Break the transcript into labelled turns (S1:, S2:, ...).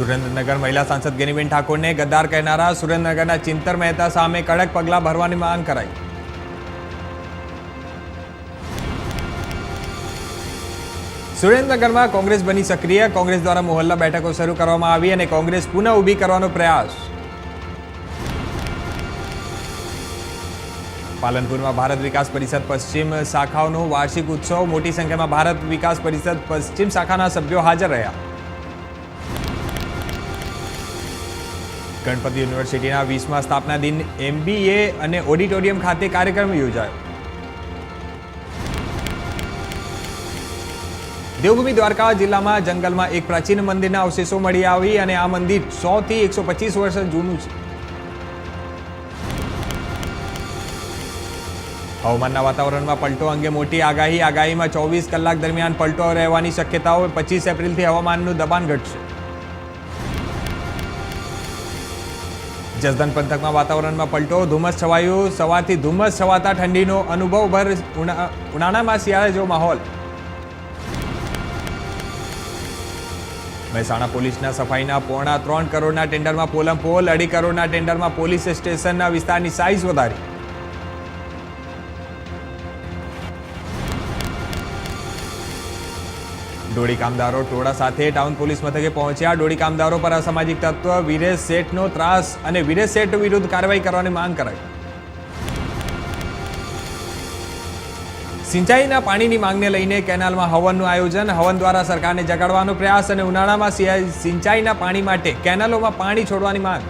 S1: સુરેન્દ્રનગર મહિલા સાંસદ ગેનીબેન ઠાકોરને ગદ્દાર કહેનારા સુરેન્દ્રનગરના ચિંતર મહેતા સામે કડક પગલાં ભરવાની માંગ કરાઈ. સુરેન્દ્રનગરમાં કોંગ્રેસ બની સક્રિય. કોંગ્રેસ દ્વારા મોહલ્લા બેઠકો શરૂ કરવામાં આવી અને કોંગ્રેસ પુનઃ ઊભી કરવાનો પ્રયાસ. પાલનપુરમાં ભારત વિકાસ પરિષદ પશ્ચિમ શાખાઓનો વાર્ષિક ઉત્સવ. મોટી સંખ્યામાં ભારત વિકાસ પરિષદ પશ્ચિમ શાખાના સભ્યો હાજર રહ્યા. ગણપતિ યુનિવર્સિટીના 20મા સ્થાપના દિન MBA અને ઓડિટોરિયમ ખાતે કાર્યક્રમ યોજાયો. દેવભૂમિ દ્વારકા જિલ્લામાં જંગલમાં એક પ્રાચીન મંદિરના અવશેષો મળી આવી અને આ મંદિર 100 થી 125 વર્ષ જૂનું છે. હવામાનના વાતાવરણમાં પલટો અંગે મોટી આગાહી. આગાહીમાં 24 કલાક દરમિયાન પલટો રહેવાની શક્યતાઓ. 25 એપ્રિલથી હવામાનનું દબાણ ઘટશે. જસદણ પંથકમાં વાતાવરણમાં પલટો. ધુમ્મસ છવાયું. સવારથી ધુમ્મસ છવાતા ઠંડીનો અનુભવ. ભર ઉનાળામાં શિયાળા જેવો માહોલ. મહેસાણા પોલીસના સફાઈના 3.25 કરોડના ટેન્ડરમાં પોલમપોલ. 2.5 કરોડના ટેન્ડરમાં પોલીસ સ્ટેશનના વિસ્તારની સાઇઝ વધારી. ડોળી કામદારો ટોળા સાથે ટાઉન પોલીસ મથકે પહોંચ્યા. ડોળી કામદારો પર અસામાજિક તત્વ વિરેશ શેઠનો ત્રાસ અને વિરેશ શેઠ વિરુદ્ધ કાર્યવાહી કરવાની માંગ કરાઈ. સિંચાઈના પાણીની માંગને લઈને કેનાલમાં હવનનું આયોજન. હવન દ્વારા સરકારને જગાડવાનો પ્રયાસ અને ઉનાળામાં સિંચાઈના પાણી માટે કેનાલોમાં પાણી છોડવાની માંગ.